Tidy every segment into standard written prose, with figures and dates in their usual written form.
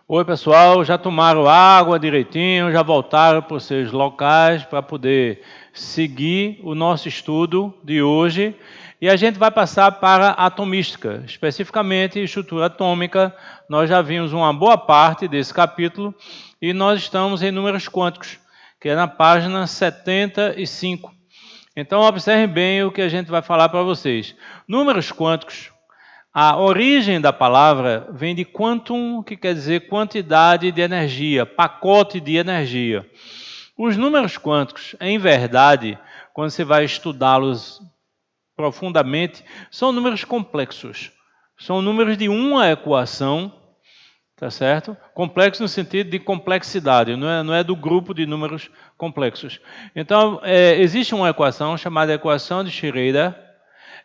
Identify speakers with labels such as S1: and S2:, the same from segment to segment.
S1: Oi, pessoal, já tomaram água direitinho, já voltaram para os seus locais para poder seguir o nosso estudo de hoje. E a gente vai passar para a atomística, especificamente estrutura atômica. Nós já vimos uma boa parte desse capítulo e nós estamos em números quânticos, que é na página 75. Então, observem bem o que a gente vai falar para vocês. Números quânticos. A origem da palavra vem de quantum, que quer dizer quantidade de energia, pacote de energia. Os números quânticos, em verdade, quando você vai estudá-los profundamente, são números complexos. São números de uma equação, tá certo? Complexo no sentido de complexidade, não é do grupo de números complexos. Então, existe uma equação chamada equação de Schroeder.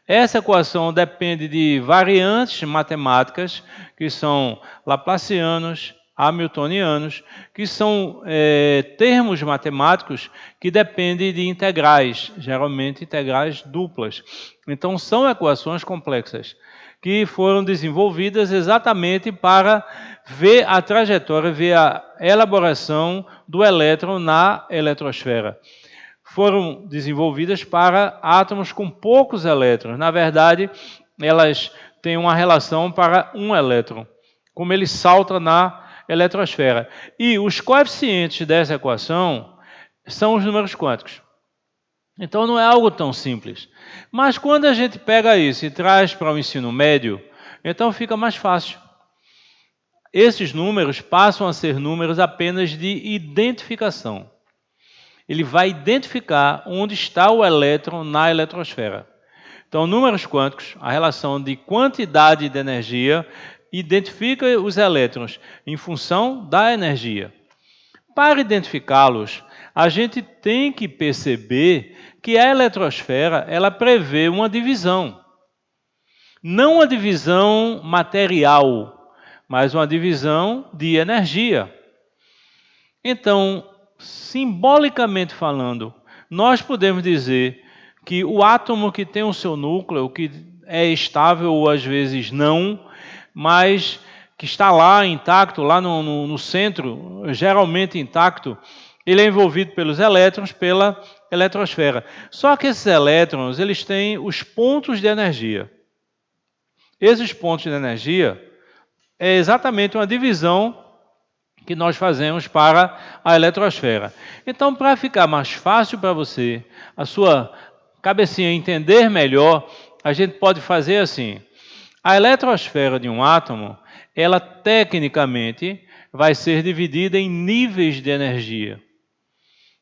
S1: Essa equação depende de variantes matemáticas, que são laplacianos, hamiltonianos, que são termos matemáticos que dependem de integrais, geralmente integrais duplas. Então, são equações complexas, que foram desenvolvidas exatamente para ver a trajetória, ver a elaboração do elétron na eletrosfera. Foram desenvolvidas para átomos com poucos elétrons. Na verdade, elas têm uma relação para um elétron, como ele salta na eletrosfera. E os coeficientes dessa equação são os números quânticos. Então não é algo tão simples. Mas quando a gente pega isso e traz para o ensino médio, então fica mais fácil. Esses números passam a ser números apenas de identificação. Ele vai identificar onde está o elétron na eletrosfera. Então, números quânticos, a relação de quantidade de energia, identifica os elétrons em função da energia. Para identificá-los, a gente tem que perceber que a eletrosfera ela prevê uma divisão. Não uma divisão material, mas uma divisão de energia. Então, simbolicamente falando, nós podemos dizer que o átomo que tem o seu núcleo, que é estável ou às vezes não, mas que está lá intacto, lá no centro, geralmente intacto, ele é envolvido pelos elétrons, pela eletrosfera. Só que esses elétrons, eles têm os pontos de energia. Esses pontos de energia é exatamente uma divisão que nós fazemos para a eletrosfera. Então, para ficar mais fácil para você, a sua cabecinha entender melhor, a gente pode fazer assim. A eletrosfera de um átomo, ela tecnicamente vai ser dividida em níveis de energia,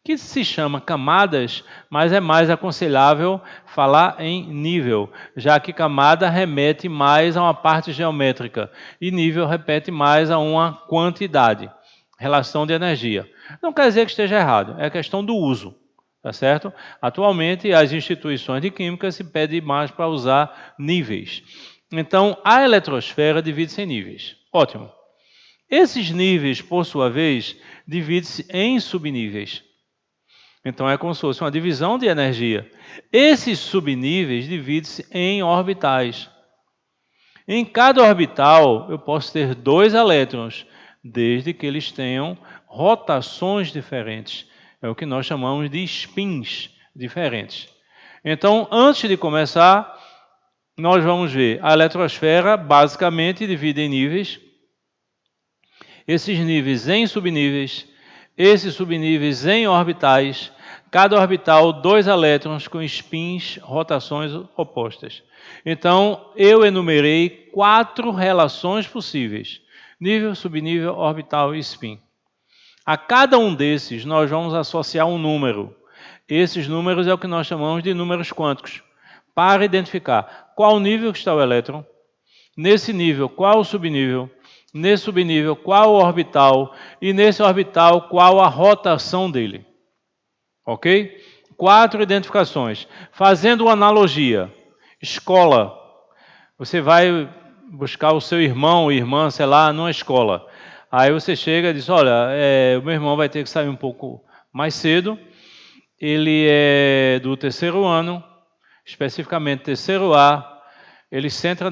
S1: que se chama camadas, mas é mais aconselhável falar em nível, já que camada remete mais a uma parte geométrica e nível remete mais a uma quantidade, relação de energia. Não quer dizer que esteja errado, é questão do uso, tá certo? Atualmente, as instituições de química se pedem mais para usar níveis. Então, a eletrosfera divide-se em níveis. Ótimo. Esses níveis, por sua vez, dividem-se em subníveis. Então, é como se fosse uma divisão de energia. Esses subníveis dividem-se em orbitais. Em cada orbital, eu posso ter 2 elétrons, desde que eles tenham rotações diferentes. É o que nós chamamos de spins diferentes. Então, antes de começar, nós vamos ver a eletrosfera, basicamente, divide em níveis. Esses níveis em subníveis, esses subníveis em orbitais, cada orbital 2 elétrons com spins, rotações opostas. Então, eu enumerei 4 relações possíveis: nível, subnível, orbital e spin. A cada um desses, nós vamos associar um número. Esses números é o que nós chamamos de números quânticos, para identificar qual nível que está o elétron, nesse nível, qual o subnível, nesse subnível, qual o orbital, e nesse orbital, qual a rotação dele. Ok? 4 identificações. Fazendo uma analogia. Escola. Você vai buscar o seu irmão ou irmã, sei lá, numa escola. Aí você chega e diz, olha, o meu irmão vai ter que sair um pouco mais cedo. Ele é do 3º ano, especificamente 3º A. ele senta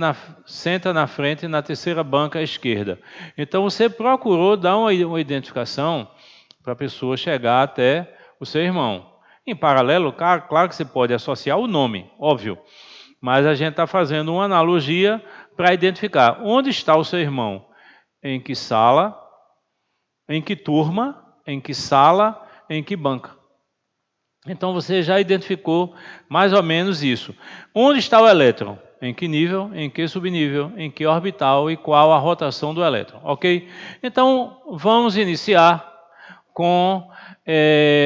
S1: na frente na terceira banca à esquerda. Então você procurou dar uma identificação para a pessoa chegar até o seu irmão. Em paralelo, claro que você pode associar o nome, óbvio, mas a gente está fazendo uma analogia para identificar onde está o seu irmão, em que sala, em que turma, em que sala, em que banca. Então você já identificou mais ou menos isso. Onde está o elétron? Em que nível, em que subnível, em que orbital e qual a rotação do elétron, ok? Então vamos iniciar com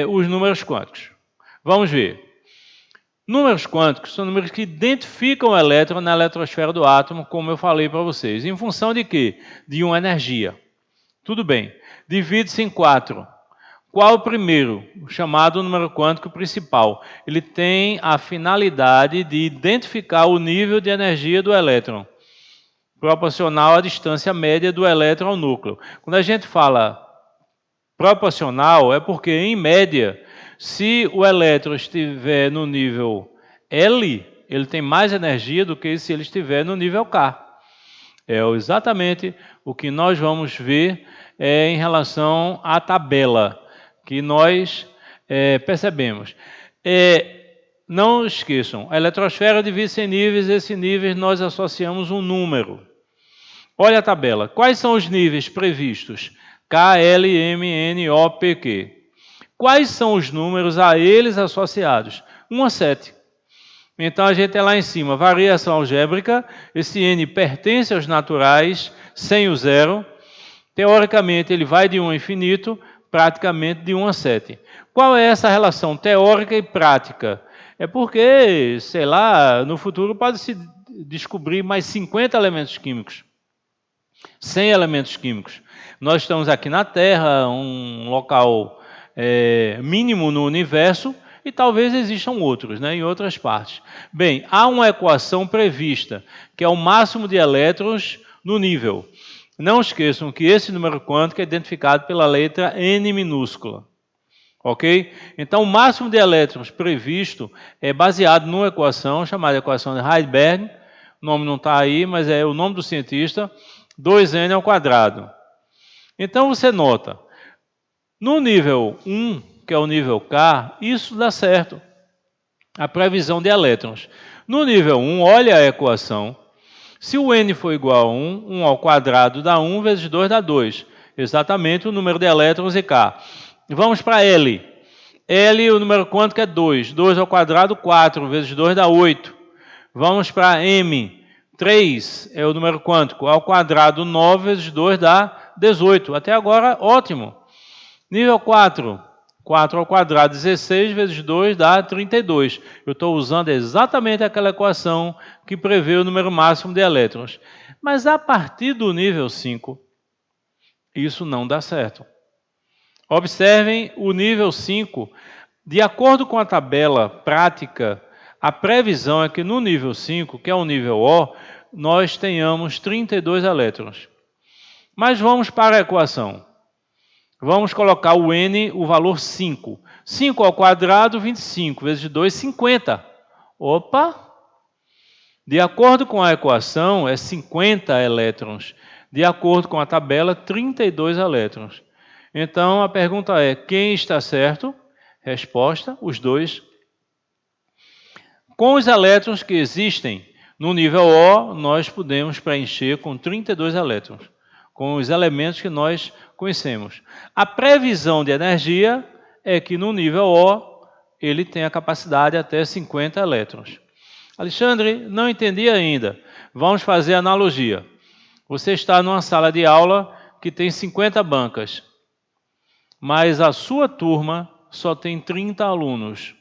S1: os números quânticos. Vamos ver. Números quânticos são números que identificam o elétron na eletrosfera do átomo, como eu falei para vocês. Em função de quê? De uma energia. Tudo bem. Divide-se em 4. Qual o primeiro? O chamado número quântico principal. Ele tem a finalidade de identificar o nível de energia do elétron, proporcional à distância média do elétron ao núcleo. Quando a gente fala proporcional, é porque, em média, se o elétron estiver no nível L, ele tem mais energia do que se ele estiver no nível K. É exatamente o que nós vamos ver em relação à tabela que nós percebemos. Não esqueçam, a eletrosfera divide-se em níveis, esses níveis nós associamos um número. Olha a tabela. Quais são os níveis previstos? K, L, M, N, O, P, Q. Quais são os números a eles associados? 1 a 7. Então a gente tem lá em cima, variação algébrica, esse N pertence aos naturais, sem o zero. Teoricamente ele vai de 1 a infinito, praticamente de 1 a 7. Qual é essa relação teórica e prática? É porque, sei lá, no futuro pode-se descobrir mais 50 elementos químicos, 100 elementos químicos. Nós estamos aqui na Terra, um local mínimo no universo, e talvez existam outros, em outras partes. Bem, há uma equação prevista, que é o máximo de elétrons no nível. Não esqueçam que esse número quântico é identificado pela letra N minúscula. Ok? Então, o máximo de elétrons previsto é baseado numa equação chamada equação de Heisenberg. O nome não está aí, mas é o nome do cientista, 2n ao quadrado. Então, você nota, no nível 1, que é o nível K, isso dá certo. A previsão de elétrons. No nível 1, olha a equação. Se o n for igual a 1, 1 ao quadrado dá 1, vezes 2 dá 2. Exatamente o número de elétrons em K. Vamos para L. L, o número quântico é 2. 2 ao quadrado, 4, vezes 2 dá 8. Vamos para M. 3 é o número quântico. Ao quadrado, 9 vezes 2 dá 18. Até agora, ótimo. Nível 4. 4 ao quadrado, 16 vezes 2 dá 32. Eu estou usando exatamente aquela equação que prevê o número máximo de elétrons. Mas a partir do nível 5, isso não dá certo. Observem o nível 5. De acordo com a tabela prática, a previsão é que no nível 5, que é o nível O, nós tenhamos 32 elétrons. Mas vamos para a equação. Vamos colocar o n, o valor 5. 5 ao quadrado, 25, vezes 2, 50. Opa! De acordo com a equação, é 50 elétrons. De acordo com a tabela, 32 elétrons. Então, a pergunta é, quem está certo? Resposta, os dois. Com os elétrons que existem no nível O, nós podemos preencher com 32 elétrons, com os elementos que nós conhecemos. A previsão de energia é que no nível O, ele tem a capacidade até 50 elétrons. Alexandre, não entendi ainda. Vamos fazer analogia. Você está numa sala de aula que tem 50 bancas, mas a sua turma só tem 30 alunos.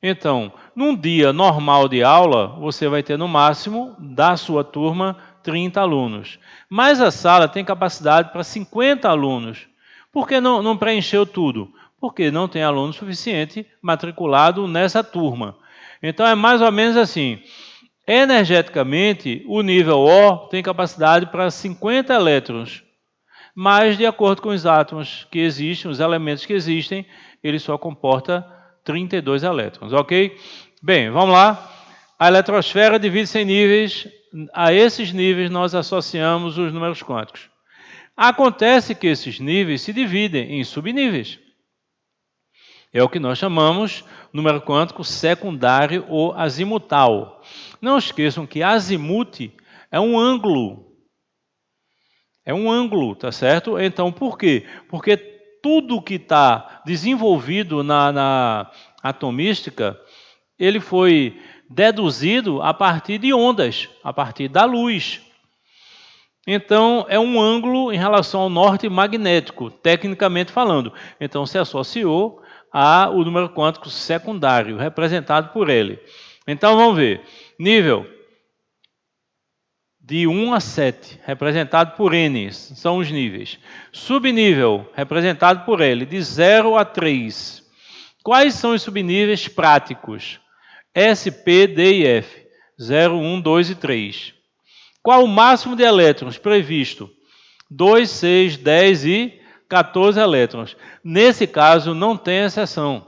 S1: Então, num dia normal de aula, você vai ter no máximo, da sua turma, 30 alunos. Mas a sala tem capacidade para 50 alunos. Por que não preencheu tudo? Porque não tem aluno suficiente matriculado nessa turma. Então, é mais ou menos assim. Energeticamente, o nível O tem capacidade para 50 elétrons. Mas, de acordo com os átomos que existem, os elementos que existem, ele só comporta 32 elétrons, ok? Bem, vamos lá. A eletrosfera divide-se em níveis. A esses níveis nós associamos os números quânticos. Acontece que esses níveis se dividem em subníveis. É o que nós chamamos número quântico secundário ou azimutal. Não esqueçam que azimuth é um ângulo. É um ângulo, tá certo? Então, por quê? Porque tudo que está desenvolvido na atomística, ele foi deduzido a partir de ondas, a partir da luz. Então, é um ângulo em relação ao norte magnético, tecnicamente falando. Então, se associou ao número quântico secundário, representado por ele. Então, vamos ver. Nível de 1 a 7, representado por N, são os níveis. Subnível, representado por L, de 0 a 3. Quais são os subníveis práticos? S, P, D e F. 0, 1, 2 e 3. Qual o máximo de elétrons previsto? 2, 6, 10 e 14 elétrons. Nesse caso, não tem exceção.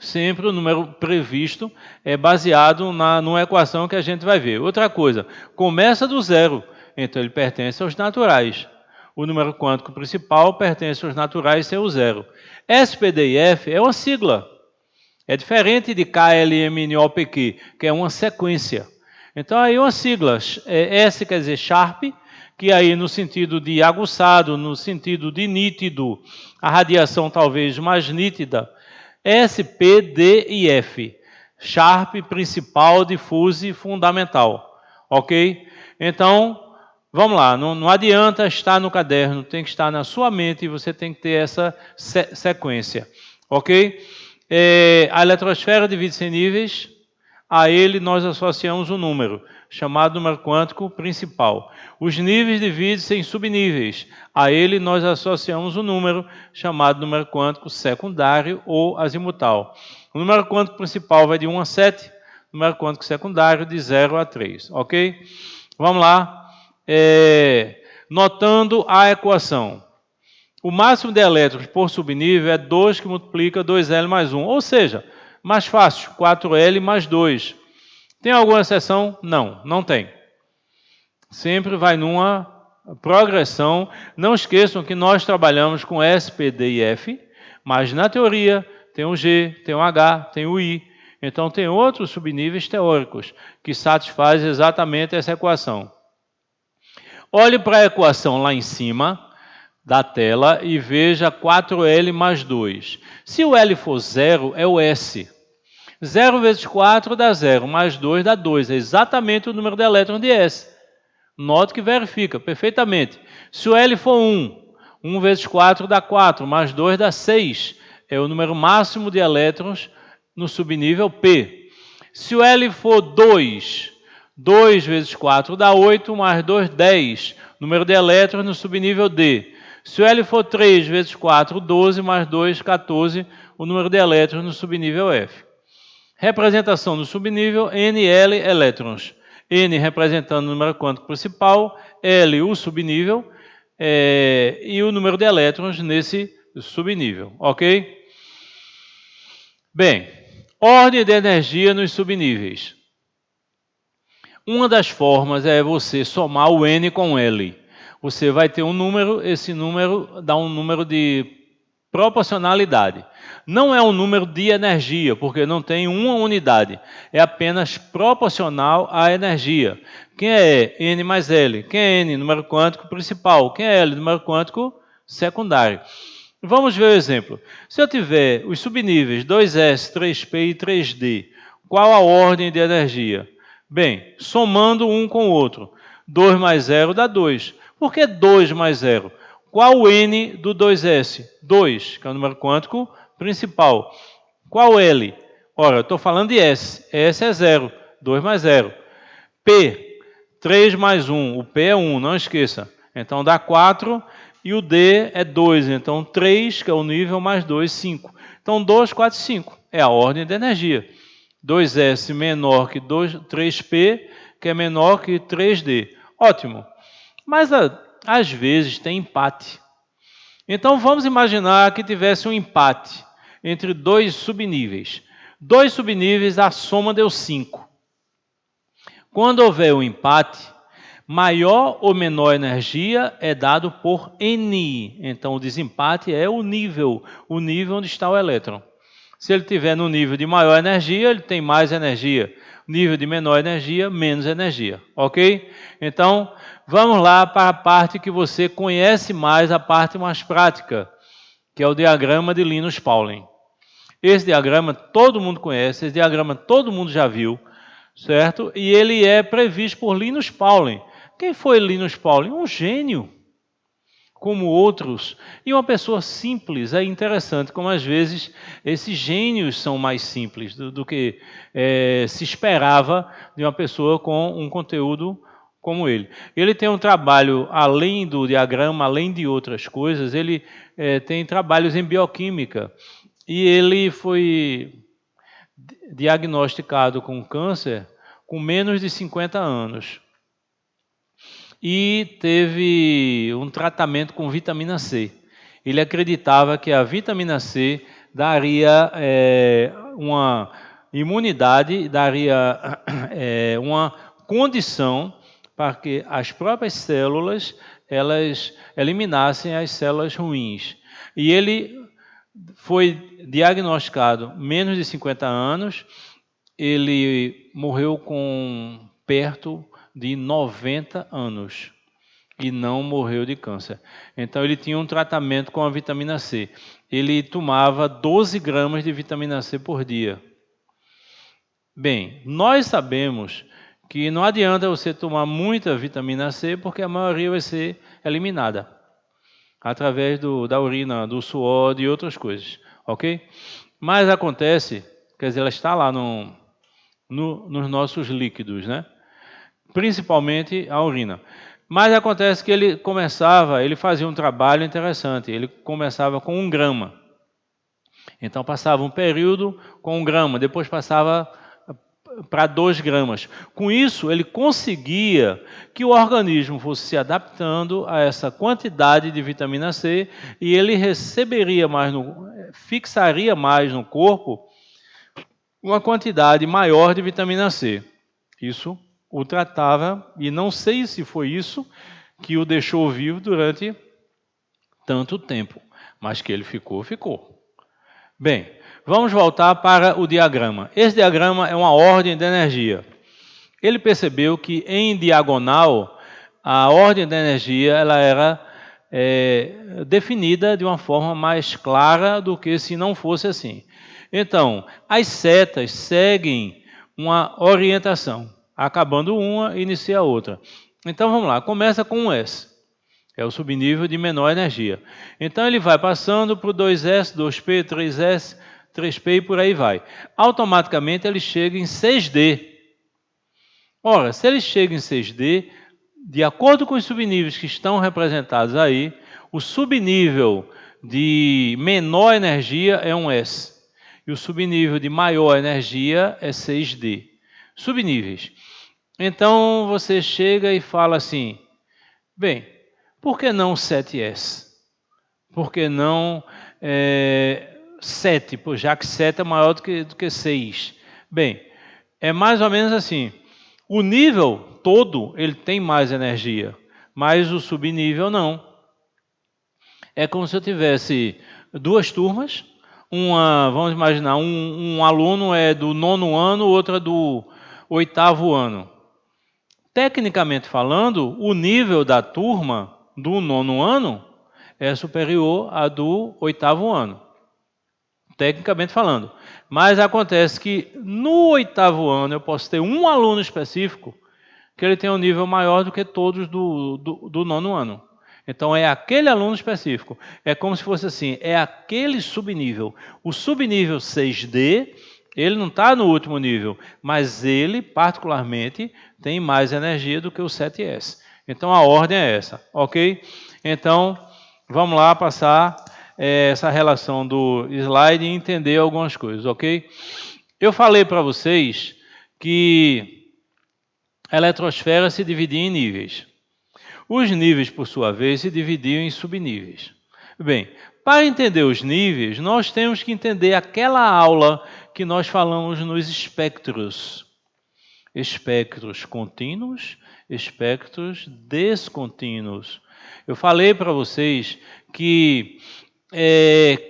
S1: Sempre o número previsto é baseado numa equação que a gente vai ver. Outra coisa, começa do zero, então ele pertence aos naturais. O número quântico principal pertence aos naturais sem o zero. SPDIF é uma sigla. É diferente de KLMNOPQ, que é uma sequência. Então aí uma sigla, S quer dizer Sharp, que aí no sentido de aguçado, no sentido de nítido, a radiação talvez mais nítida, S, P, D e F. Sharp, principal, difuse, fundamental. Ok? Então, vamos lá. Não adianta estar no caderno, tem que estar na sua mente e você tem que ter essa sequência. Ok? A eletrosfera divide-se em níveis. A ele nós associamos um número, chamado número quântico principal. Os níveis dividem-se em subníveis. A ele nós associamos um número, chamado número quântico secundário ou azimutal. O número quântico principal vai de 1 a 7, o número quântico secundário de 0 a 3. Ok? Vamos lá. Notando a equação. O máximo de elétrons por subnível é 2 que multiplica 2L mais 1. Ou seja, mais fácil, 4L mais 2. Tem alguma exceção? Não, não tem. Sempre vai numa progressão. Não esqueçam que nós trabalhamos com S, P, D e F, mas na teoria tem o G, tem o H, tem o I. Então tem outros subníveis teóricos que satisfazem exatamente essa equação. Olhe para a equação lá em cima da tela e veja 4L mais 2. Se o L for 0, é o S. 0 vezes 4 dá 0, mais 2 dá 2. É exatamente o número de elétrons de S. Note que verifica perfeitamente. Se o L for 1, 1 vezes 4 dá 4, mais 2 dá 6. É o número máximo de elétrons no subnível P. Se o L for 2, 2 vezes 4 dá 8, mais 2, 10. Número de elétrons no subnível D. Se o L for 3 vezes 4, 12, mais 2, 14. O número de elétrons no subnível F. Representação no subnível, NL elétrons. N representando o número quântico principal, L o subnível e o número de elétrons nesse subnível, ok? Bem, ordem de energia nos subníveis. Uma das formas é você somar o N com o L. Você vai ter um número, esse número dá um número de proporcionalidade. Não é um número de energia, porque não tem uma unidade. É apenas proporcional à energia. Quem é N mais L? Quem é N? Número quântico principal. Quem é L? Número quântico secundário. Vamos ver o exemplo. Se eu tiver os subníveis 2S, 3P e 3D, qual a ordem de energia? Bem, somando um com o outro. 2 mais 0 dá 2. Por que 2 mais 0? Qual o N do 2S? 2, que é o número quântico principal. Qual L? Ora, eu estou falando de S. S é 0. 2 mais 0. P, 3 mais 1. O P é 1, não esqueça. Então dá 4 e o D é 2. Então 3, que é o nível, mais 2, 5. Então 2, 4, 5. É a ordem de energia. 2S menor que 3P, que é menor que 3D. Ótimo. Mas às vezes tem empate. Então vamos imaginar que tivesse um empate entre dois subníveis. Dois subníveis, a soma deu 5. Quando houver um empate, maior ou menor energia é dado por Ni. Então, o desempate é o nível onde está o elétron. Se ele estiver no nível de maior energia, ele tem mais energia. Nível de menor energia, menos energia. Ok? Então, vamos lá para a parte que você conhece mais, a parte mais prática, que é o diagrama de Linus Pauling. Esse diagrama todo mundo conhece, esse diagrama todo mundo já viu, certo? E ele é previsto por Linus Pauling. Quem foi Linus Pauling? Um gênio, como outros, e uma pessoa simples. É interessante como às vezes esses gênios são mais simples do que se esperava de uma pessoa com um conteúdo como ele. Ele tem um trabalho, além do diagrama, além de outras coisas, ele tem trabalhos em bioquímica, e ele foi diagnosticado com câncer com menos de 50 anos. E teve um tratamento com vitamina C. Ele acreditava que a vitamina C daria uma imunidade, daria uma condição para que as próprias células elas eliminassem as células ruins. E ele foi diagnosticado menos de 50 anos, ele morreu com perto de 90 anos e não morreu de câncer. Então ele tinha um tratamento com a vitamina C. Ele tomava 12 gramas de vitamina C por dia. Bem, nós sabemos que não adianta você tomar muita vitamina C, porque a maioria vai ser eliminada através da urina, do suor, de outras coisas, ok? Mas acontece, quer dizer, ela está lá nos nossos líquidos, né? Principalmente a urina. Mas acontece que ele fazia um trabalho interessante, ele começava com 1 grama. Então passava um período com 1 grama, depois passava para 2 gramas. Com isso, ele conseguia que o organismo fosse se adaptando a essa quantidade de vitamina C e ele fixaria mais no corpo uma quantidade maior de vitamina C. Isso o tratava, e não sei se foi isso que o deixou vivo durante tanto tempo, mas que ele ficou. Bem, vamos voltar para o diagrama. Esse diagrama é uma ordem de energia. Ele percebeu que em diagonal, a ordem da energia ela era definida de uma forma mais clara do que se não fosse assim. Então, as setas seguem uma orientação. Acabando uma, inicia a outra. Então, vamos lá. Começa com um S. É o subnível de menor energia. Então, ele vai passando para o 2S, 2P, 3S, 3P e por aí vai. Automaticamente, ele chega em 6D. Ora, se ele chega em 6D, de acordo com os subníveis que estão representados aí, o subnível de menor energia é um S. E o subnível de maior energia é 6D. Subníveis. Então, você chega e fala assim, bem, por que não 7S? Por que não 7? Já que 7 é maior do que 6. Bem, é mais ou menos assim. O nível todo, ele tem mais energia, mas o subnível não. É como se eu tivesse 2 turmas, vamos imaginar, um aluno é do 9º ano, outro é do 8º ano. Tecnicamente falando, o nível da turma do 9º ano é superior à do 8º ano. Tecnicamente falando. Mas acontece que no 8º ano eu posso ter um aluno específico que ele tem um nível maior do que todos do 9º ano. Então é aquele aluno específico. É como se fosse assim, é aquele subnível. O subnível 6D, ele não está no último nível, mas ele particularmente tem mais energia do que o 7S. Então a ordem é essa, ok? Então vamos lá passar essa relação do slide e entender algumas coisas, ok? Eu falei para vocês que a eletrosfera se dividia em níveis. Os níveis, por sua vez, se dividiam em subníveis. Bem, para entender os níveis, nós temos que entender aquela aula que nós falamos nos espectros. espectros contínuos, espectros descontínuos. Eu falei para vocês que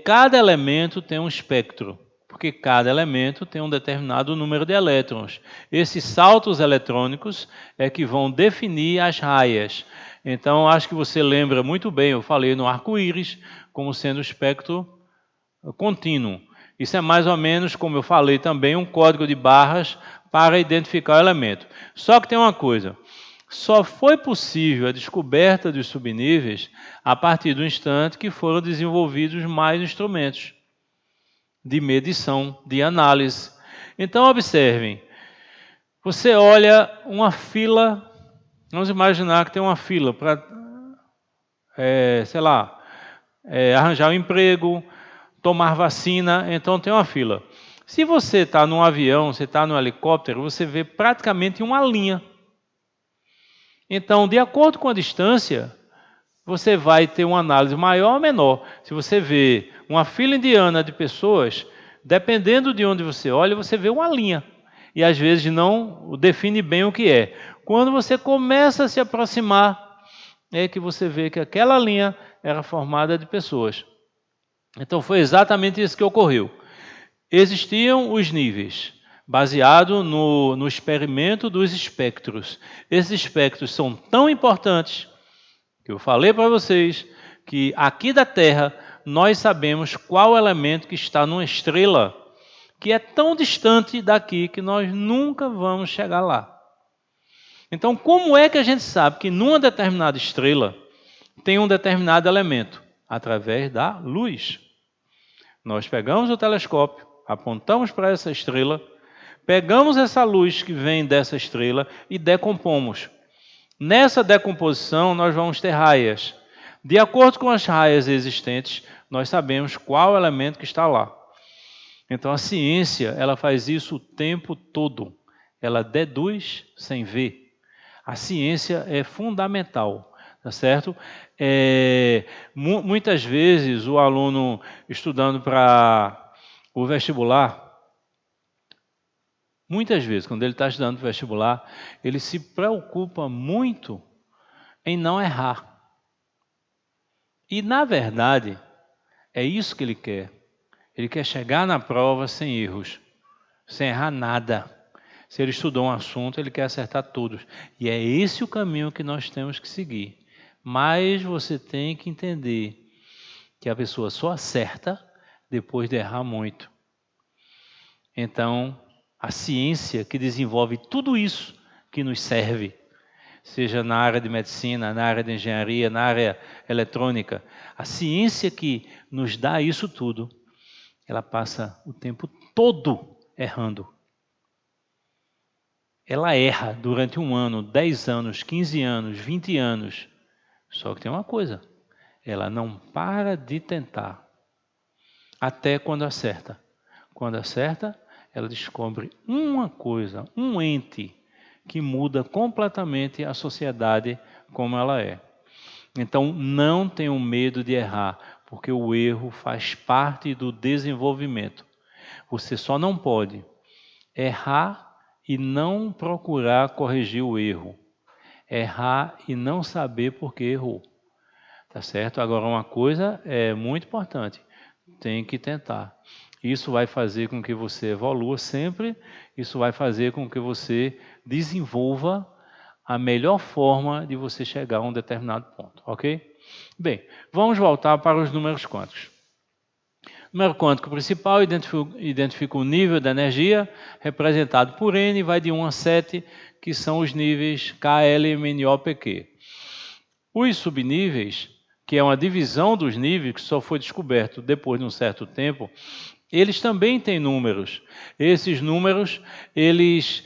S1: cada elemento tem um espectro, porque cada elemento tem um determinado número de elétrons. Esses saltos eletrônicos é que vão definir as raias. Então, acho que você lembra muito bem, eu falei no arco-íris como sendo o espectro contínuo. Isso é mais ou menos, como eu falei também, um código de barras para identificar o elemento. Só que tem uma coisa, só foi possível a descoberta dos subníveis a partir do instante que foram desenvolvidos mais instrumentos de medição, de análise. Então, observem, você olha uma fila, vamos imaginar que tem uma fila para, arranjar um emprego, tomar vacina, então tem uma fila. Se você está num avião, você está num helicóptero, você vê praticamente uma linha. Então, de acordo com a distância, você vai ter uma análise maior ou menor. Se você vê uma fila indiana de pessoas, dependendo de onde você olha, você vê uma linha. E às vezes não define bem o que é. Quando você começa a se aproximar, é que você vê que aquela linha era formada de pessoas. Então foi exatamente isso que ocorreu. Existiam os níveis, baseado no experimento dos espectros. Esses espectros são tão importantes que eu falei para vocês que aqui da Terra nós sabemos qual elemento que está numa estrela que é tão distante daqui que nós nunca vamos chegar lá. Então, como é que a gente sabe que numa determinada estrela tem um determinado elemento? Através da luz. Nós pegamos o telescópio, apontamos para essa estrela, pegamos essa luz que vem dessa estrela e decompomos. Nessa decomposição, nós vamos ter raias. De acordo com as raias existentes, nós sabemos qual elemento que está lá. Então, a ciência, ela faz isso o tempo todo. Ela deduz sem ver. A ciência é fundamental, tá certo? Muitas vezes, o aluno estudando para o vestibular, muitas vezes, quando ele está estudando para o vestibular, ele se preocupa muito em não errar. E, na verdade, é isso que ele quer. Ele quer chegar na prova sem erros, sem errar nada. Se ele estudou um assunto, ele quer acertar todos. E é esse o caminho que nós temos que seguir. Mas você tem que entender que a pessoa só acerta depois de errar muito. Então, a ciência que desenvolve tudo isso que nos serve, seja na área de medicina, na área de engenharia, na área eletrônica, a ciência que nos dá isso tudo, ela passa o tempo todo errando. Ela erra durante 1 ano, 10 anos, 15 anos, 20 anos. Só que tem uma coisa, ela não para de tentar, até quando acerta. Quando acerta, ela descobre uma coisa, um ente, que muda completamente a sociedade como ela é. Então, não tenham medo de errar, porque o erro faz parte do desenvolvimento. Você só não pode errar e não procurar corrigir o erro. Errar e não saber por que errou. Tá certo? Agora, uma coisa é muito importante. Tem que tentar. Isso vai fazer com que você evolua sempre. Isso vai fazer com que você desenvolva a melhor forma de você chegar a um determinado ponto. Ok? Bem, vamos voltar para os números quânticos. O número quântico principal identifica o nível da energia, representado por N, vai de 1 a 7, que são os níveis K, L, M, N, O, P, Q. Os subníveis, que é uma divisão dos níveis, que só foi descoberto depois de um certo tempo, eles também têm números. Esses números, eles,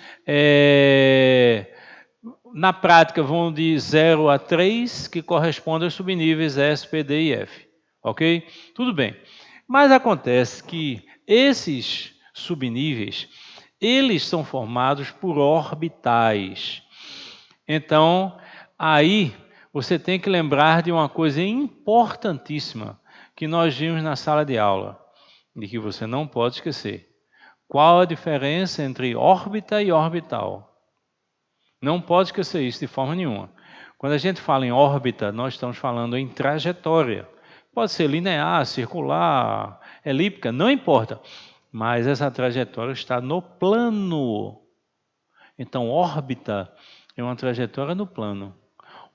S1: na prática, vão de 0 a 3, que correspondem aos subníveis S, P, D e F. Ok? Tudo bem. Mas acontece que esses subníveis, eles são formados por orbitais. Então, aí você tem que lembrar de uma coisa importantíssima que nós vimos na sala de aula, e que você não pode esquecer. Qual a diferença entre órbita e orbital? Não pode esquecer isso de forma nenhuma. Quando a gente fala em órbita, nós estamos falando em trajetória. Pode ser linear, circular, elíptica, não importa. Mas essa trajetória está no plano. Então, órbita é uma trajetória no plano.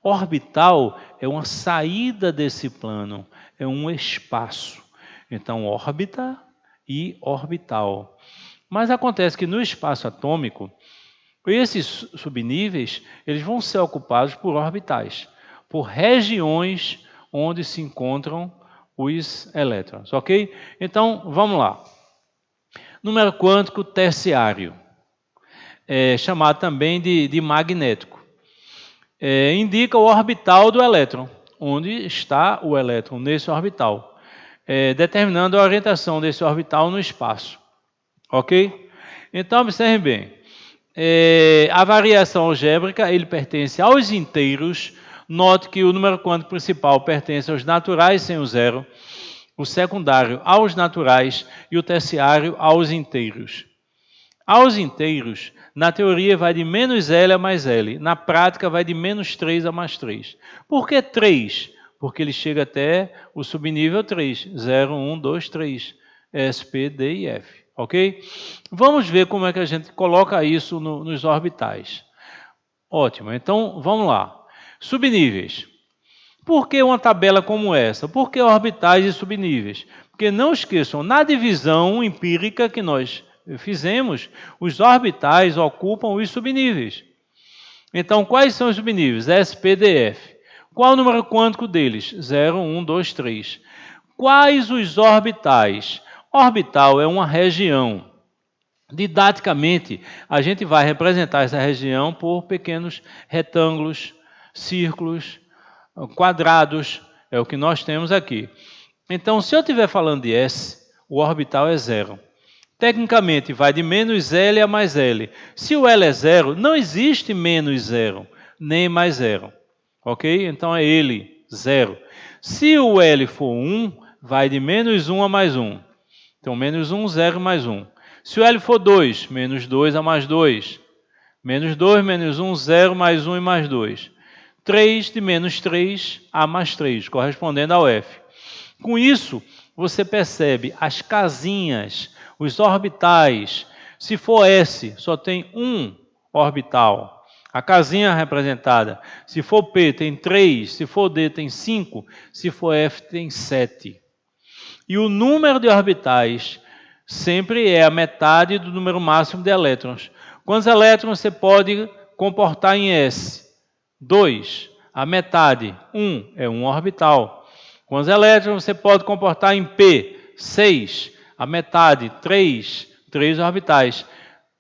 S1: Orbital é uma saída desse plano, é um espaço. Então, órbita e orbital. Mas acontece que no espaço atômico, esses subníveis eles vão ser ocupados por orbitais, por regiões onde se encontram os elétrons, ok? Então, vamos lá. Número quântico terciário, chamado também de magnético. Indica o orbital do elétron, onde está o elétron nesse orbital, determinando a orientação desse orbital no espaço, ok? Então, observe bem, a variação algébrica ele pertence aos inteiros. Note que o número quântico principal pertence aos naturais sem o zero, o secundário aos naturais e o terciário aos inteiros. Aos inteiros, na teoria vai de menos L a mais L, na prática vai de menos 3 a mais 3. Por que 3? Porque ele chega até o subnível 3, 0, 1, 2, 3, S, P, D e F, ok? Vamos ver como é que a gente coloca isso nos orbitais. Ótimo, então vamos lá. Subníveis. Por que uma tabela como essa? Por que orbitais e subníveis? Porque não esqueçam, na divisão empírica que nós fizemos, os orbitais ocupam os subníveis. Então, quais são os subníveis? S, P, D, F. Qual o número quântico deles? 0, 1, 2, 3. Quais os orbitais? Orbital é uma região. Didaticamente, a gente vai representar essa região por pequenos retângulos, círculos, quadrados, é o que nós temos aqui. Então, se eu estiver falando de S, o orbital é 0. Tecnicamente, vai de menos L a mais L. Se o L é 0, não existe menos 0, nem mais 0. Ok? Então, é ele, 0. Se o L for 1, vai de menos 1 a mais 1. Então, menos 1, 0, mais 1. Se o L for 2, menos 2 a mais 2. Menos 2, menos 1, 0, mais 1 e mais 2. 3 de menos 3 a mais 3, correspondendo ao F. Com isso, você percebe as casinhas, os orbitais. Se for S, só tem um orbital. A casinha representada. Se for P, tem 3. Se for D, tem 5. Se for F, tem 7. E o número de orbitais sempre é a metade do número máximo de elétrons. Quantos elétrons você pode comportar em S? 2. A metade, 1, é um orbital. Quantos elétrons você pode comportar em P? 6. A metade, 3. 3 orbitais.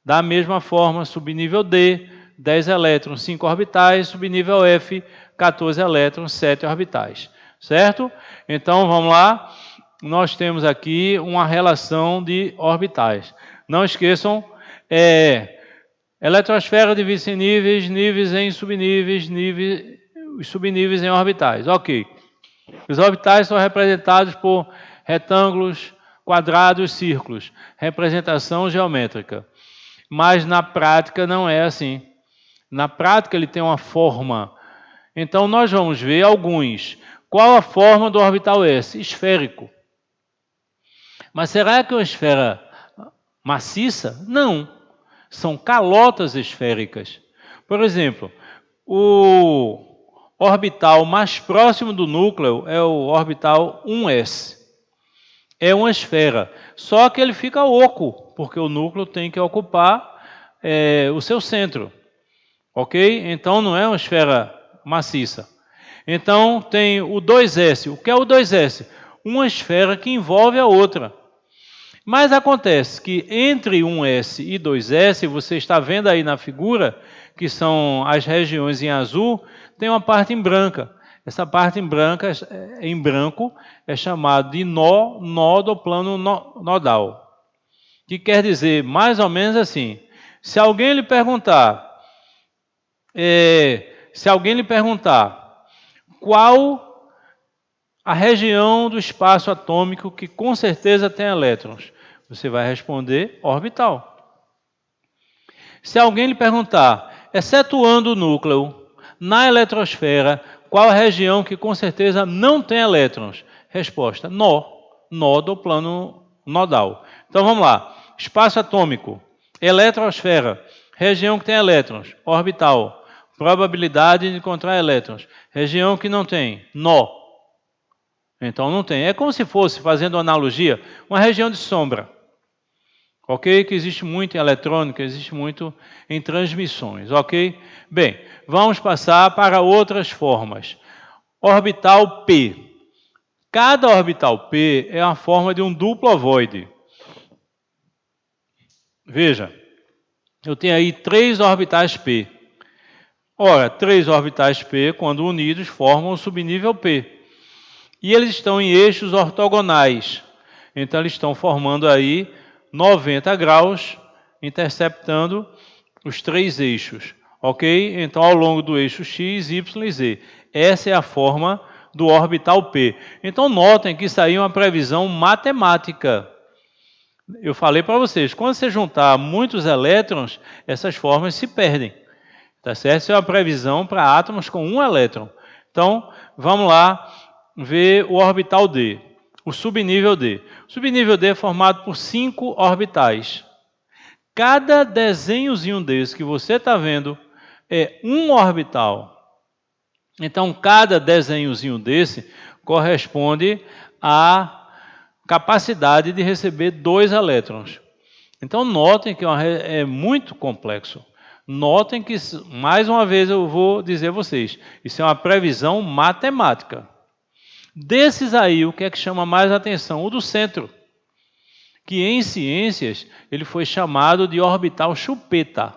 S1: Da mesma forma, subnível D, 10 elétrons, 5 orbitais. Subnível F, 14 elétrons, 7 orbitais. Certo? Então, vamos lá. Nós temos aqui uma relação de orbitais. Não esqueçam, eletrosfera divide-se em níveis, níveis em subníveis, os subníveis em orbitais. Ok. Os orbitais são representados por retângulos, quadrados, círculos. Representação geométrica. Mas na prática não é assim. Na prática ele tem uma forma. Então nós vamos ver alguns. Qual a forma do orbital S? Esférico. Mas será que é uma esfera maciça? Não. São calotas esféricas. Por exemplo, o orbital mais próximo do núcleo é o orbital 1s. É uma esfera, só que ele fica oco, porque o núcleo tem que ocupar o seu centro. Ok? Então não é uma esfera maciça. Então tem o 2s. O que é o 2s? Uma esfera que envolve a outra. Mas acontece que entre 1S e 2S, você está vendo aí na figura, que são as regiões em azul, tem uma parte em branca. Essa parte em branco é chamada de nó do plano nodal. Que quer dizer mais ou menos assim, se alguém lhe perguntar qual a região do espaço atômico que com certeza tem elétrons, você vai responder orbital. Se alguém lhe perguntar, Excetuando o núcleo, na eletrosfera, qual a região que com certeza não tem elétrons? Resposta: nó do plano nodal. Então vamos lá. Espaço atômico, eletrosfera, região que tem elétrons, orbital, probabilidade de encontrar elétrons. Região que não tem, nó. Então não tem. É como se fosse, fazendo analogia, uma região de sombra. Ok? Que existe muito em eletrônica, existe muito em transmissões. Ok? Bem, vamos passar para outras formas. Orbital P. Cada orbital P é uma forma de um duplo ovoide. Veja, eu tenho aí 3 orbitais P. Ora, 3 orbitais P, quando unidos, formam o subnível P. E eles estão em eixos ortogonais. Então, eles estão formando aí 90 graus, interceptando os 3 eixos. Ok? Então, ao longo do eixo X, Y e Z. Essa é a forma do orbital P. Então, notem que isso aí é uma previsão matemática. Eu falei para vocês, quando você juntar muitos elétrons, essas formas se perdem. Tá certo? Isso é uma previsão para átomos com um elétron. Então, vamos lá ver o orbital D, o subnível D. O subnível D é formado por 5 orbitais. Cada desenhozinho desse que você está vendo é um orbital. Então, cada desenhozinho desse corresponde à capacidade de receber 2 elétrons. Então, notem que é muito complexo. Notem que, mais uma vez eu vou dizer a vocês, isso é uma previsão matemática. Desses aí, o que é que chama mais atenção? O do centro, que em ciências ele foi chamado de orbital chupeta.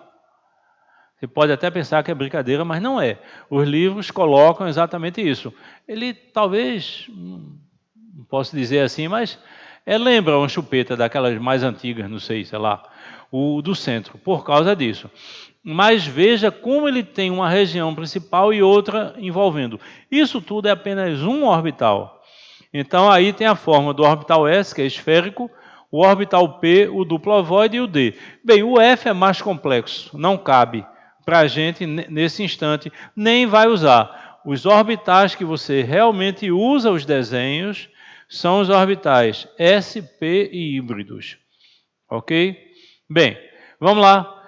S1: Você pode até pensar que é brincadeira, mas não é. Os livros colocam exatamente isso. Ele talvez, não posso dizer assim, mas lembra uma chupeta daquelas mais antigas, não sei, sei lá, o do centro, por causa disso. Mas veja como ele tem uma região principal e outra envolvendo. Isso tudo é apenas um orbital. Então aí tem a forma do orbital S, que é esférico, o orbital P, o duplo ovoide e o D. Bem, o F é mais complexo, não cabe para a gente nesse instante, nem vai usar. Os orbitais que você realmente usa os desenhos são os orbitais S, P e híbridos. Ok? Bem, vamos lá.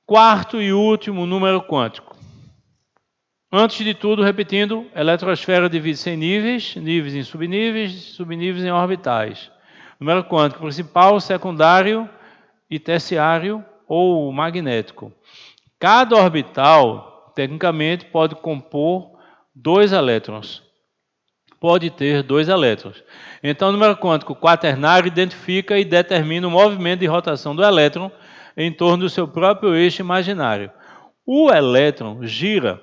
S1: Quarto e último número quântico. Antes de tudo, repetindo, a eletrosfera divide-se em níveis, níveis em subníveis, subníveis em orbitais. Número quântico principal, secundário e terciário ou magnético. Cada orbital, tecnicamente, pode compor 2 elétrons. Pode ter 2 elétrons. Então, o número quântico quaternário identifica e determina o movimento de rotação do elétron em torno do seu próprio eixo imaginário. O elétron gira.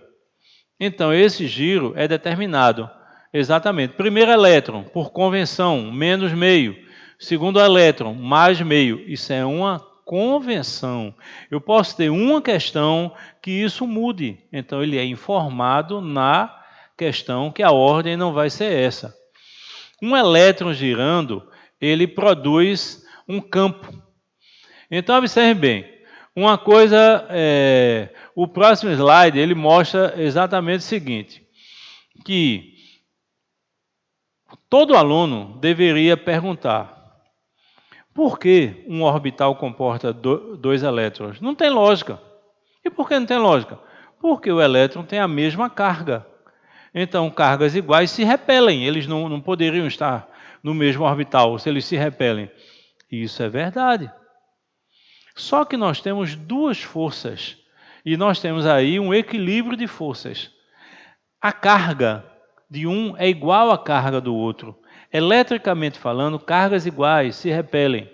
S1: Então, esse giro é determinado. Exatamente. Primeiro elétron, por convenção, menos meio. Segundo elétron, mais meio. Isso é uma convenção. Eu posso ter uma questão que isso mude. Então, ele é informado na questão que a ordem não vai ser essa. Um elétron girando, ele produz um campo. Então, observe bem. Uma coisa, o próximo slide, ele mostra exatamente o seguinte, que todo aluno deveria perguntar, por que um orbital comporta 2 elétrons? Não tem lógica. E por que não tem lógica? Porque o elétron tem a mesma carga. Então, cargas iguais se repelem. Eles não poderiam estar no mesmo orbital se eles se repelem. Isso é verdade. Só que nós temos 2 forças. E nós temos aí um equilíbrio de forças. A carga de um é igual à carga do outro. Eletricamente falando, cargas iguais se repelem.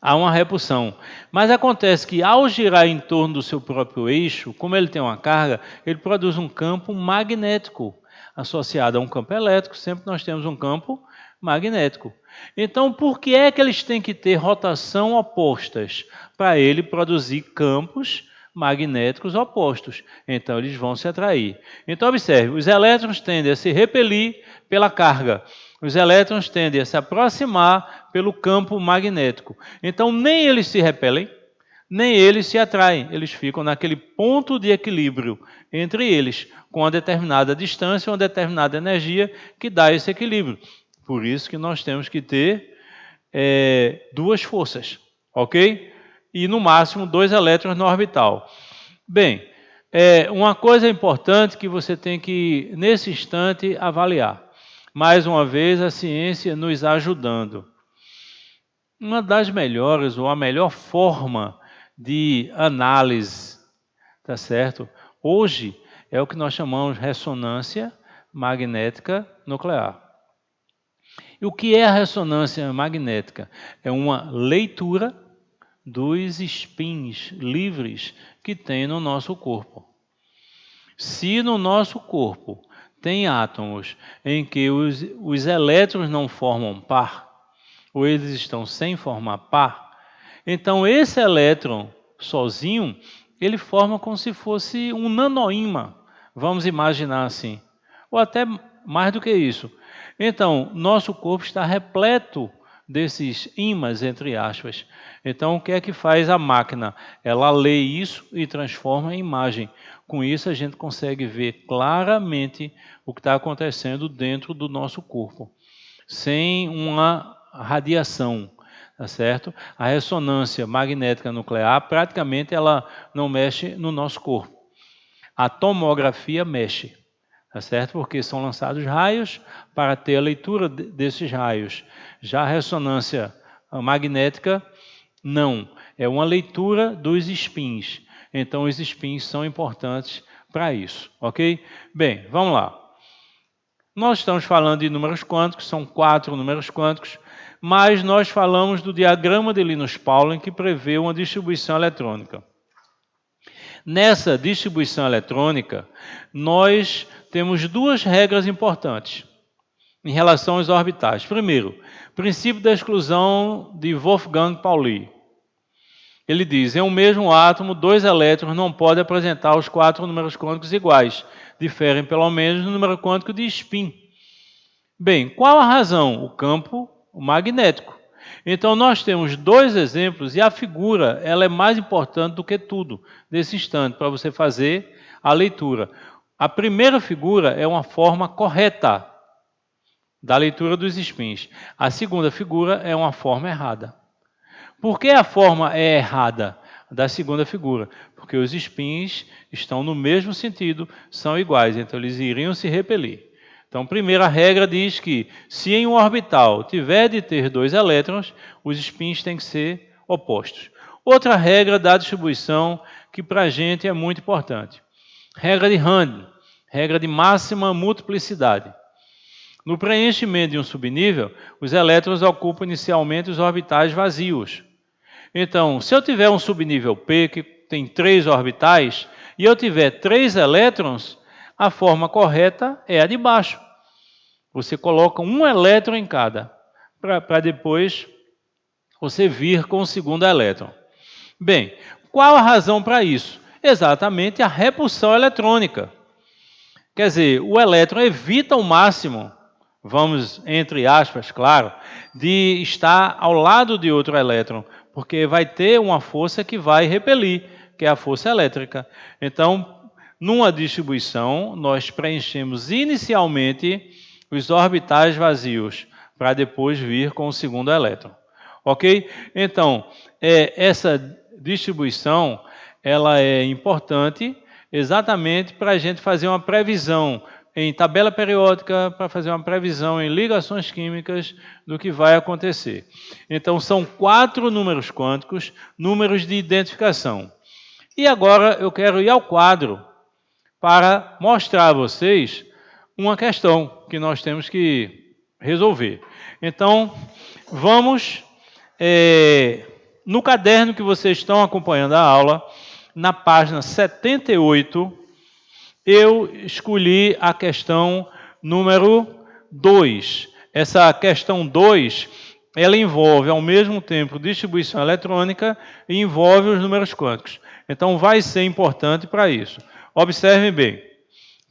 S1: Há uma repulsão. Mas acontece que ao girar em torno do seu próprio eixo, como ele tem uma carga, ele produz um campo magnético associado a um campo elétrico. Sempre nós temos um campo magnético. Então, por que é que eles têm que ter rotação opostas? Para ele produzir campos magnéticos opostos. Então, eles vão se atrair. Então, observe, os elétrons tendem a se repelir pela carga. Os elétrons tendem a se aproximar pelo campo magnético. Então, nem eles se repelem, nem eles se atraem, eles ficam naquele ponto de equilíbrio entre eles, com uma determinada distância, uma determinada energia que dá esse equilíbrio. Por isso que nós temos que ter duas forças, ok? E no máximo 2 elétrons no orbital. Bem, uma coisa importante que você tem que, nesse instante, avaliar. Mais uma vez, a ciência nos ajudando. Uma das melhores, ou a melhor forma de análise, tá certo? Hoje é o que nós chamamos de ressonância magnética nuclear. E o que é a ressonância magnética? É uma leitura dos spins livres que tem no nosso corpo. Se no nosso corpo tem átomos em que os elétrons não formam par, ou eles estão sem formar par, então esse elétron sozinho, ele forma como se fosse um nanoímã, vamos imaginar assim, ou até mais do que isso. Então, nosso corpo está repleto desses ímãs, entre aspas. Então, o que é que faz a máquina? Ela lê isso e transforma em imagem. Com isso, a gente consegue ver claramente o que está acontecendo dentro do nosso corpo, sem uma radiação, tá certo? A ressonância magnética nuclear, praticamente, ela não mexe no nosso corpo. A tomografia mexe, tá certo? Porque são lançados raios para ter a leitura desses raios. Já a ressonância magnética, não. É uma leitura dos spins. Então, os spins são importantes para isso, ok? Bem, vamos lá. Nós estamos falando de números quânticos, são 4 números quânticos, mas nós falamos do diagrama de Linus-Pauling, que prevê uma distribuição eletrônica. Nessa distribuição eletrônica, nós temos 2 regras importantes em relação aos orbitais. Primeiro, princípio da exclusão de Wolfgang Pauli. Ele diz, em um mesmo átomo, 2 elétrons não podem apresentar os 4 números quânticos iguais. Diferem pelo menos no número quântico de spin. Bem, qual a razão? O campo magnético. Então, nós temos 2 exemplos e a figura ela é mais importante do que tudo nesse instante, para você fazer a leitura. A primeira figura é uma forma correta da leitura dos spins. A segunda figura é uma forma errada. Por que a forma é errada da segunda figura? Porque os spins estão no mesmo sentido, são iguais, então eles iriam se repelir. Então, a primeira regra diz que se em um orbital tiver de ter 2 elétrons, os spins têm que ser opostos. Outra regra da distribuição que para a gente é muito importante. Regra de Hahn, regra de máxima multiplicidade. No preenchimento de um subnível, os elétrons ocupam inicialmente os orbitais vazios. Então, se eu tiver um subnível P, que tem 3 orbitais, e eu tiver 3 elétrons, a forma correta é a de baixo. Você coloca um elétron em cada, para depois você vir com o segundo elétron. Bem, qual a razão para isso? Exatamente a repulsão eletrônica. Quer dizer, o elétron evita ao máximo, vamos, entre aspas, claro, de estar ao lado de outro elétron, porque vai ter uma força que vai repelir, que é a força elétrica. Então, numa distribuição, nós preenchemos inicialmente os orbitais vazios, para depois vir com o segundo elétron. Ok? Então, essa distribuição ela é importante exatamente para a gente fazer uma previsão em tabela periódica, para fazer uma previsão em ligações químicas do que vai acontecer. Então, são 4 números quânticos, números de identificação. E agora eu quero ir ao quadro para mostrar a vocês uma questão que nós temos que resolver. Então, vamos no caderno que vocês estão acompanhando a aula, na página 78, eu escolhi a questão número 2. Essa questão 2, ela envolve ao mesmo tempo distribuição eletrônica e envolve os números quânticos. Então, vai ser importante para isso. Observem bem.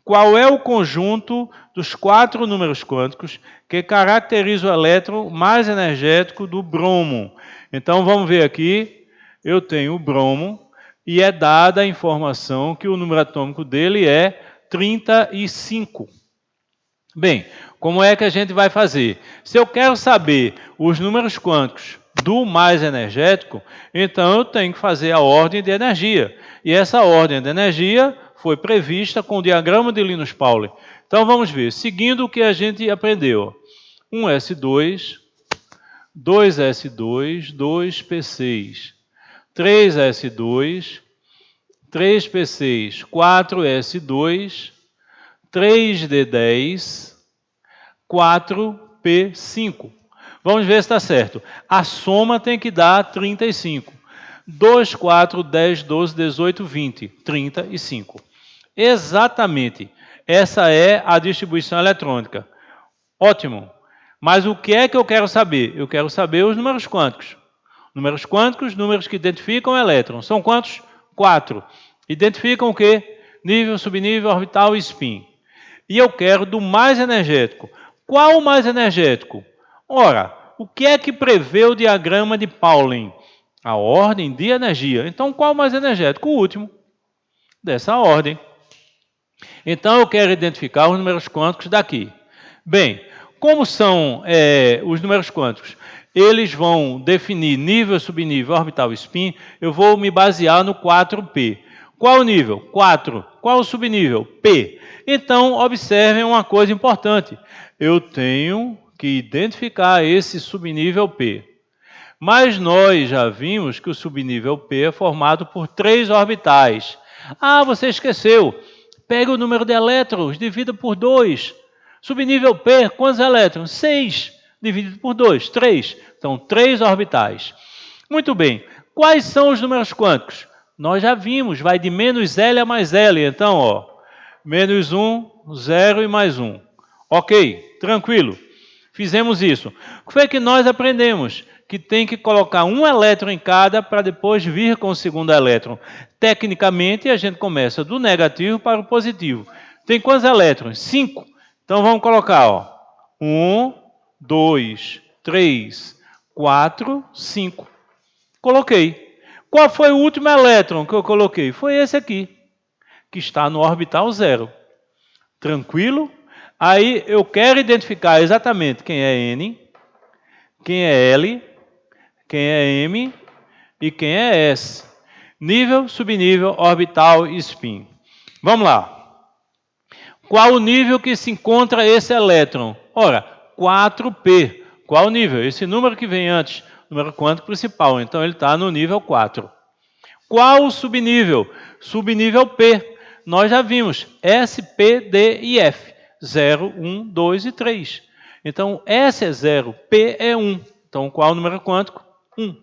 S1: Qual é o conjunto dos 4 números quânticos que caracteriza o elétron mais energético do bromo? Então, vamos ver aqui. eu tenho o bromo e é dada a informação que o número atômico dele é 35. Bem, como é que a gente vai fazer? Se eu quero saber os números quânticos do mais energético, então eu tenho que fazer a ordem de energia. E essa ordem de energia foi prevista com o diagrama de Linus Pauling. Então vamos ver, seguindo o que a gente aprendeu. 1s2, 2s2, 2p6, 3s2, 3p6, 4s2, 3d10, 4p5. Vamos ver se está certo. A soma tem que dar 35. 2, 4, 10, 12, 18, 20. 35. Exatamente. Essa é a distribuição eletrônica. Ótimo. Mas o que é que eu quero saber? Eu quero saber os números quânticos. Números quânticos, números que identificam o elétron. São quantos? 4. Identificam o quê? Nível, subnível, orbital e spin. E eu quero do mais energético. Qual o mais energético? Ora, o que é que prevê o diagrama de Pauling? A ordem de energia. Então, qual o mais energético? O último dessa ordem. Então, eu quero identificar os números quânticos daqui. Bem, como são os números quânticos? Eles vão definir nível, subnível, orbital e spin. Eu vou me basear no 4P. Qual o nível? 4. Qual o subnível? P. Então, observem uma coisa importante. Eu tenho que identificar esse subnível P. Mas nós já vimos que o subnível P é formado por 3 orbitais. Ah, você esqueceu. Pega o número de elétrons, divida por 2. Subnível P, quantos elétrons? 6. Dividido por 2, 3. Então, 3 orbitais. Muito bem. Quais são os números quânticos? Nós já vimos, vai de menos L a mais L. Então, ó, menos 1, 0 e mais 1. Ok, tranquilo. Fizemos isso. O que foi que nós aprendemos? Que tem que colocar um elétron em cada para depois vir com o segundo elétron. Tecnicamente, a gente começa do negativo para o positivo. Tem quantos elétrons? 5. Então, vamos colocar, ó, 1, 2, 3, 4, 5. Coloquei. Qual foi o último elétron que eu coloquei? Foi esse aqui, que está no orbital 0. Tranquilo? Aí eu quero identificar exatamente quem é N, quem é L, quem é M e quem é S. Nível, subnível, orbital e spin. Vamos lá. Qual o nível que se encontra esse elétron? Ora, 4P. Qual o nível? Esse número que vem antes, número quântico principal. Então, ele está no nível 4. Qual o subnível? Subnível P. Nós já vimos S, P, D e F. 0, 1, 2 e 3. Então, S é 0, P é 1. Então, qual o número quântico? 1.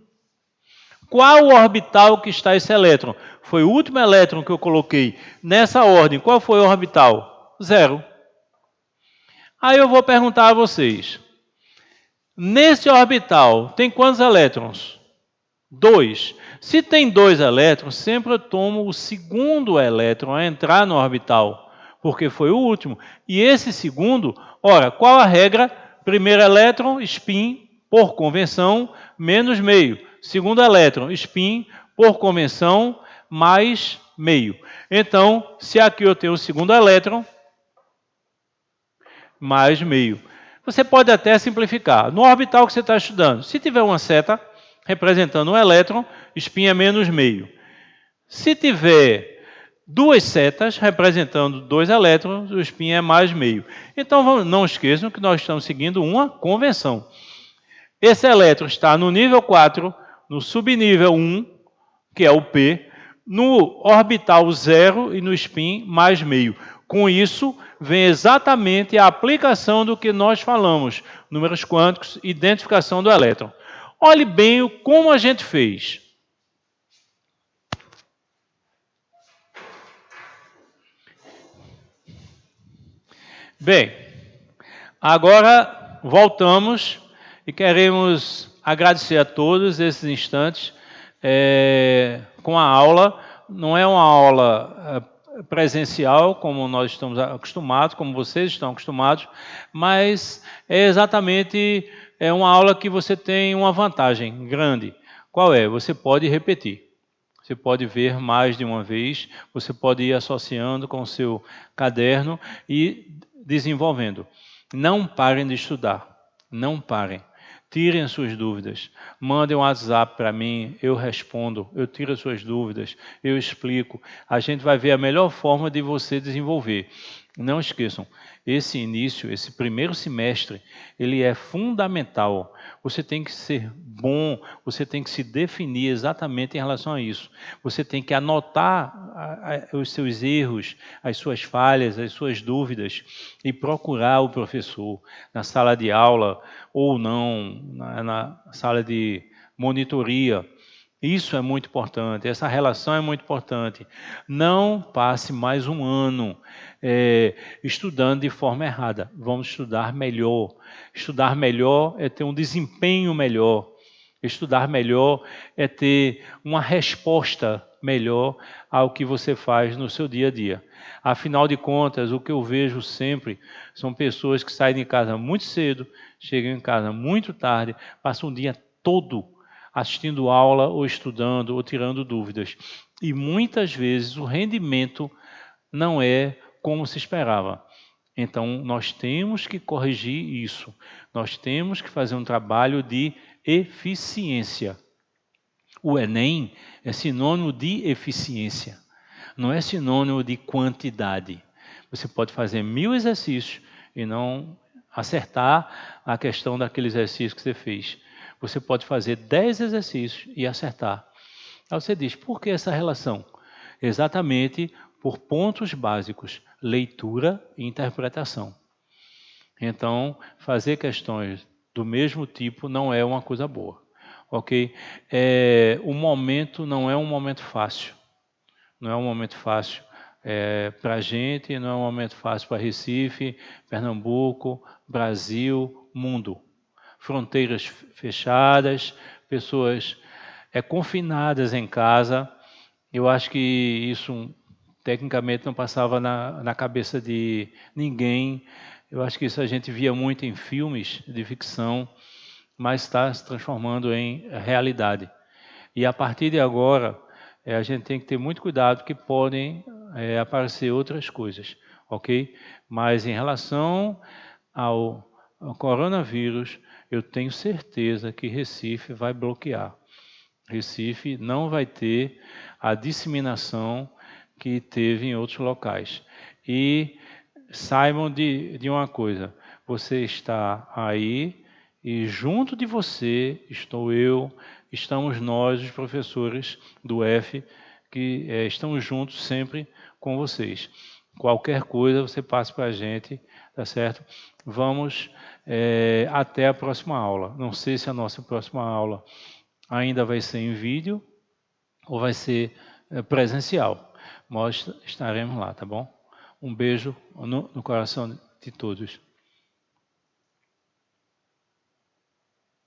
S1: Qual o orbital que está esse elétron? Foi o último elétron que eu coloquei nessa ordem. Qual foi o orbital? 0. Aí eu vou perguntar a vocês. Nesse orbital, tem quantos elétrons? 2. Se tem 2 elétrons, sempre eu tomo o segundo elétron a entrar no orbital, porque foi o último. E esse segundo, ora, qual a regra? Primeiro elétron, spin, por convenção, menos meio. Segundo elétron, spin, por convenção, mais meio. Então, se aqui eu tenho o segundo elétron, mais meio. Você pode até simplificar. No orbital que você está estudando, se tiver uma seta representando um elétron, spin é menos meio. Se tiver duas setas representando 2 elétrons, o spin é mais meio. Então, não esqueçam que nós estamos seguindo uma convenção. Esse elétron está no nível 4, no subnível 1, que é o P, no orbital 0 e no spin mais meio. Com isso, vem exatamente a aplicação do que nós falamos, números quânticos, identificação do elétron. Olhe bem como a gente fez. Bem, agora voltamos e queremos agradecer a todos esses instantes com a aula. Não é uma aula presencial, como nós estamos acostumados, como vocês estão acostumados, mas é exatamente uma aula que você tem uma vantagem grande. Qual é? Você pode repetir. Você pode ver mais de uma vez, você pode ir associando com o seu caderno e desenvolvendo. Não parem de estudar, não parem. Tirem as suas dúvidas, mandem um WhatsApp para mim, eu respondo, eu tiro as suas dúvidas, eu explico. A gente vai ver a melhor forma de você desenvolver. Não esqueçam, esse início, esse primeiro semestre, ele é fundamental. Você tem que ser bom, você tem que se definir exatamente em relação a isso. Você tem que anotar os seus erros, as suas falhas, as suas dúvidas e procurar o professor na sala de aula ou não, na sala de monitoria. Isso é muito importante, essa relação é muito importante. Não passe mais um ano estudando de forma errada. Vamos estudar melhor. Estudar melhor é ter um desempenho melhor. Estudar melhor é ter uma resposta melhor ao que você faz no seu dia a dia. Afinal de contas, o que eu vejo sempre são pessoas que saem de casa muito cedo, chegam em casa muito tarde, passam o dia todo assistindo aula ou estudando ou tirando dúvidas. E muitas vezes o rendimento não é como se esperava. Então, nós temos que corrigir isso. Nós temos que fazer um trabalho de eficiência. O Enem é sinônimo de eficiência, não é sinônimo de quantidade. Você pode fazer 1000 exercícios e não acertar a questão daquele exercício que você fez. Você pode fazer 10 exercícios e acertar. Aí você diz, por que essa relação? Exatamente por pontos básicos, leitura e interpretação. Então, fazer questões do mesmo tipo não é uma coisa boa, ok? O momento não é um momento fácil, não é um momento fácil para a gente, não é um momento fácil para Recife, Pernambuco, Brasil, mundo. Fronteiras fechadas, pessoas confinadas em casa. Eu acho que isso tecnicamente não passava na cabeça de ninguém. Eu acho que isso a gente via muito em filmes de ficção, mas está se transformando em realidade. E a partir de agora, a gente tem que ter muito cuidado, porque podem aparecer outras coisas, ok? Mas em relação ao coronavírus, eu tenho certeza que Recife vai bloquear. Recife não vai ter a disseminação que teve em outros locais. E saibam de uma coisa, você está aí e junto de você estou eu, estamos nós, os professores do F, que estamos juntos sempre com vocês. Qualquer coisa você passe para a gente, tá certo? Vamos até a próxima aula. Não sei se a nossa próxima aula ainda vai ser em vídeo ou vai ser presencial. Nós estaremos lá, tá bom? Um beijo no coração de todos.